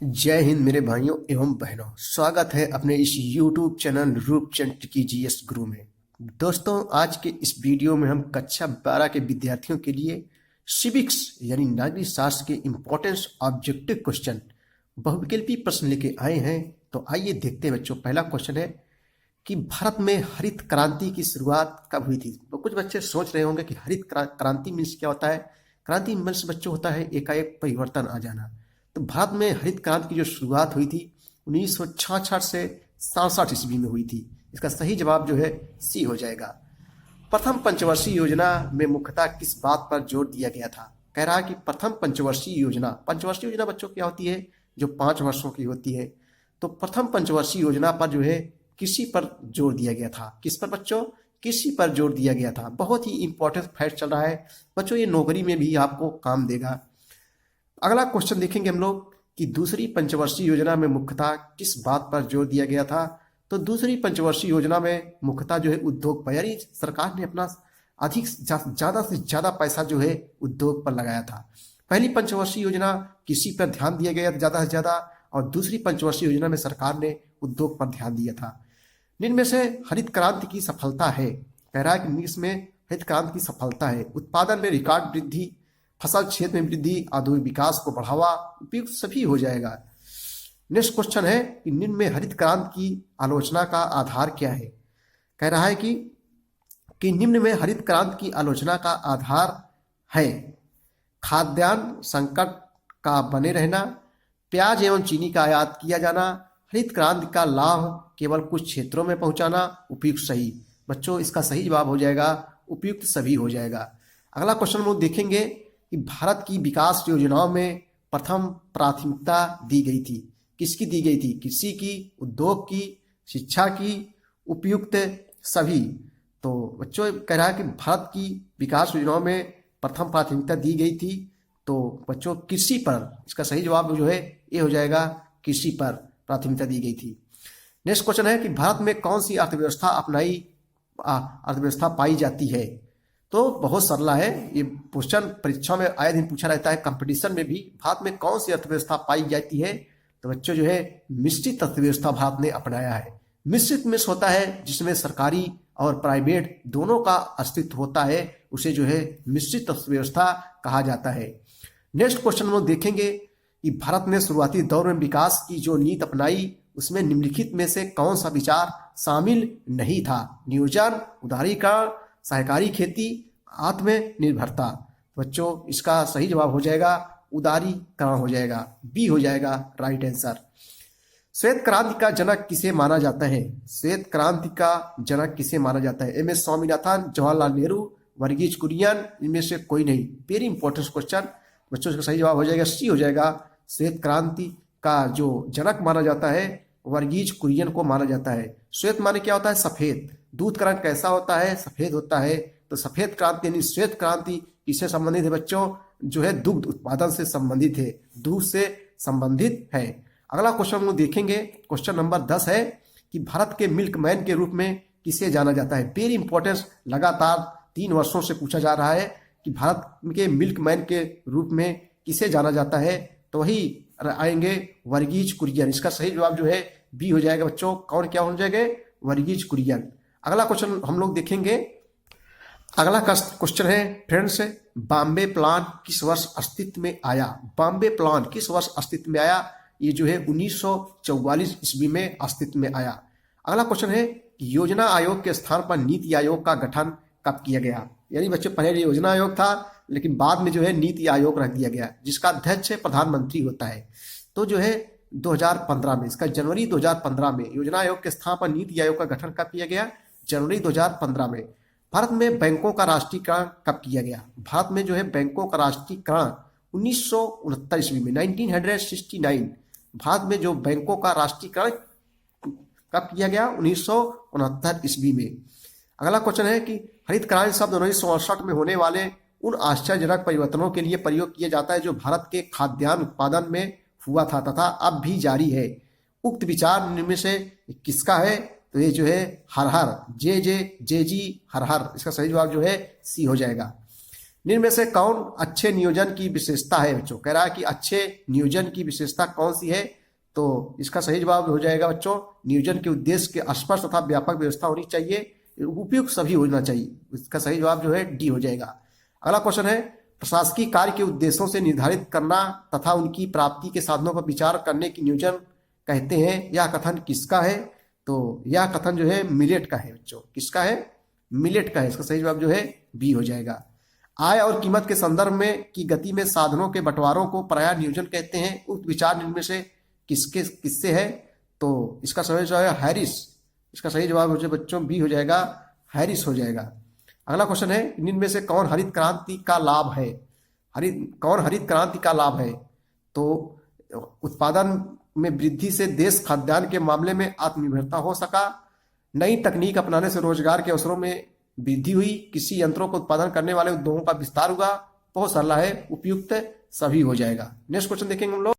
जय हिंद मेरे भाइयों एवं बहनों। स्वागत है अपने इस YouTube चैनल रूपचंद टिकी जीएस गुरु में। दोस्तों, आज के इस वीडियो में हम कक्षा 12 के विद्यार्थियों के लिए सिविक्स यानी नागरिक शास्त्र के इम्पोर्टेंस ऑब्जेक्टिव क्वेश्चन बहुविकल्पी प्रश्न लेके आए हैं। तो आइए देखते हैं बच्चों। पहला क्वेश्चन है कि भारत में हरित क्रांति की शुरुआत कब हुई थी। तो कुछ बच्चे सोच रहे होंगे कि हरित क्रांति मीन्स क्या होता है। क्रांति मीन्स बच्चों होता है एकाएक परिवर्तन आ जाना। तो भारत में हरित क्रांति की जो शुरुआत हुई थी 1966 से 67 ईस्वी में हुई थी। इसका सही जवाब जो है सी हो जाएगा। प्रथम पंचवर्षीय योजना में मुख्यतः किस बात पर जोर दिया गया था। कह रहा है कि प्रथम पंचवर्षीय योजना बच्चों क्या होती है, जो 5 वर्षों की होती है। तो प्रथम पंचवर्षीय योजना पर जो है कृषि पर जोर दिया गया था। किस पर बच्चों? कृषि पर जोर दिया गया था। बहुत ही इंपॉर्टेंट फैक्ट चल रहा है बच्चों, ये नौकरी में भी आपको काम देगा। अगला क्वेश्चन देखेंगे हम लोग कि दूसरी पंचवर्षीय योजना में मुख्यतः किस बात पर जोर दिया गया था। तो दूसरी पंचवर्षीय योजना में मुख्यतः जो है उद्योग पर, यानी सरकार ने अपना अधिक ज़्यादा से ज़्यादा पैसा जो है उद्योग पर लगाया था। पहली पंचवर्षीय योजना कृषि पर ध्यान दिया गया ज़्यादा से ज़्यादा, और दूसरी पंचवर्षीय योजना में सरकार ने उद्योग पर ध्यान दिया था। निम्न में से हरित क्रांति की सफलता है। कह रहा है कि इसमें हरित क्रांति की सफलता है उत्पादन में रिकॉर्ड वृद्धि, फसल क्षेत्र में वृद्धि, औद्योगिक विकास को बढ़ावा, उपयुक्त सभी हो जाएगा। नेक्स्ट क्वेश्चन है कि निम्न में हरित क्रांति की आलोचना का आधार क्या है। कह रहा है कि निम्न में हरित क्रांति की आलोचना का आधार है खाद्यान्न संकट का बने रहना, प्याज एवं चीनी का आयात किया जाना, हरित क्रांति का लाभ केवल कुछ क्षेत्रों में पहुंचाना, उपयुक्त सही। बच्चों, इसका सही जवाब हो जाएगा उपयुक्त सभी हो जाएगा। अगला क्वेश्चन हम लोग देखेंगे कि भारत की विकास योजनाओं में प्रथम प्राथमिकता दी गई थी। किसकी दी गई थी? कृषि की, उद्योग की, शिक्षा की, उपयुक्त सभी। तो बच्चों कह रहा है कि भारत की विकास योजनाओं में प्रथम प्राथमिकता दी गई थी। तो बच्चों कृषि पर, इसका सही जवाब जो है ये हो जाएगा कृषि पर प्राथमिकता दी गई थी। नेक्स्ट क्वेश्चन है कि भारत में कौन सी अर्थव्यवस्था पाई जाती है। तो बहुत सरल है ये क्वेश्चन, परीक्षा में आए दिन पूछा रहता है, कंपटीशन में भी। भारत में कौन सी अर्थव्यवस्था पाई जाती है। तो बच्चों जो है मिश्रित अर्थव्यवस्था भारत ने अपनाया है। मिश्रित में होता है जिसमें सरकारी और प्राइवेट दोनों का अस्तित्व होता है, उसे जो है मिश्रित अर्थव्यवस्था कहा जाता है। नेक्स्ट क्वेश्चन हम देखेंगे कि भारत ने शुरुआती दौर में विकास की जो नीति अपनाई उसमें निम्नलिखित में से कौन सा विचार शामिल नहीं था। नियोजन, उदारीकरण, सहकारी खेती, आत्मनिर्भरता। बच्चों इसका सही जवाब हो जाएगा उदारीकरण हो जाएगा, बी हो जाएगा राइट आंसर। श्वेत क्रांति का जनक किसे माना जाता है। श्वेत क्रांति का जनक किसे माना जाता है। MS स्वामीनाथन, जवाहरलाल नेहरू, वर्गीज कुरियन, इनमें से कोई नहीं। वेरी इंपॉर्टेंट क्वेश्चन बच्चों, इसका सही जवाब हो जाएगा सी हो जाएगा। श्वेत क्रांति का जो जनक माना जाता है वर्गीज कुरियन को माना जाता है। श्वेत माने क्या होता है? सफेद। दूध का रंग कैसा होता है? सफेद होता है। तो सफेद क्रांति यानी श्वेत क्रांति किससे संबंधित है बच्चों? जो है दुग्ध उत्पादन से संबंधित है, दूध से संबंधित है। अगला क्वेश्चन हम लोग देखेंगे, क्वेश्चन नंबर 10 है कि भारत के मिल्कमैन के रूप में किसे जाना जाता है। वेरी इंपॉर्टेंस, लगातार 3 वर्षों से पूछा जा रहा है कि भारत के मिल्कमैन के रूप में किसे जाना जाता है। तो वही आएंगे वर्गीज कुरियन। इसका सही जवाब जो है बी हो जाएगा बच्चों। कौन क्या हो जाएंगे? वर्गीज कुरियन। अगला क्वेश्चन हम लोग देखेंगे। अगला क्वेश्चन है फ्रेंड्स, बॉम्बे प्लान किस वर्ष अस्तित्व में आया। बॉम्बे प्लान किस वर्ष अस्तित्व में आया? ये जो है 1944 ईस्वी में अस्तित्व में आया। अगला क्वेश्चन है योजना आयोग के स्थान पर नीति आयोग का गठन कब किया गया। यानी बच्चे पहले योजना आयोग था लेकिन बाद में जो है नीति आयोग रख दिया गया, जिसका अध्यक्ष प्रधानमंत्री होता है। तो जो है 2015 में, इसका जनवरी 2015 में योजना आयोग के स्थान पर नीति आयोग का गठन कब किया गया? जनवरी 2015 में। भारत में बैंकों का राष्ट्रीयकरण कब किया गया। भारत में जो है बैंकों का राष्ट्रीयकरण 1969 ईस्वी में, 1969 भारत में जो बैंकों का राष्ट्रीयकरण कब किया गया? 1969 ईस्वी में। अगला क्वेश्चन है कि हरित क्रांति शब्द 1968 में होने वाले उन आश्चर्यजनक परिवर्तनों के लिए प्रयोग किया जाता है जो भारत के खाद्यान्न उत्पादन में हुआ था तथा अब भी जारी है। उक्त विचार निम्न में से किसका है? तो ये जो है हर हर, जे जी हर हर। इसका सही जवाब जो है सी हो जाएगा। निम्न में से कौन अच्छे नियोजन की विशेषता है बच्चों? कह रहा है कि अच्छे नियोजन की विशेषता कौन सी है? तो इसका सही जवाब हो जाएगा बच्चों, नियोजन के उद्देश्य के स्पष्ट तथा व्यापक व्यवस्था होनी चाहिए, उपयुक्त सभी होना चाहिए। इसका सही जवाब जो है डी हो जाएगा। अगला क्वेश्चन है, प्रशासकीय कार्य के उद्देश्यों से निर्धारित करना तथा उनकी प्राप्ति के साधनों पर विचार करने की नियोजन कहते हैं। यह कथन किसका है? तो यह कथन जो है मिलेट का है बच्चों। किसका है? मिलेट का है। इसका सही जवाब जो है बी हो जाएगा। आय और कीमत के संदर्भ में की गति में साधनों के बंटवारों को प्रायः नियोजन कहते हैं। उक्त विचार निम्न में से किससे है? तो इसका सही जवाब है हैरिस। इसका सही जवाब हो जाए बच्चों बी हो जाएगा, हैरिस हो जाएगा। अगला क्वेश्चन है, इनमें में से कौन हरित क्रांति का लाभ है? कौन हरित क्रांति का लाभ है? तो उत्पादन में वृद्धि से देश खाद्यान्न के मामले में आत्मनिर्भरता हो सका, नई तकनीक अपनाने से रोजगार के अवसरों में वृद्धि हुई, किसी यंत्रों को उत्पादन करने वाले उद्योगों का विस्तार हुआ। बहुत सरल है, उपयुक्त सभी हो जाएगा। नेक्स्ट क्वेश्चन देखेंगे हम लोग।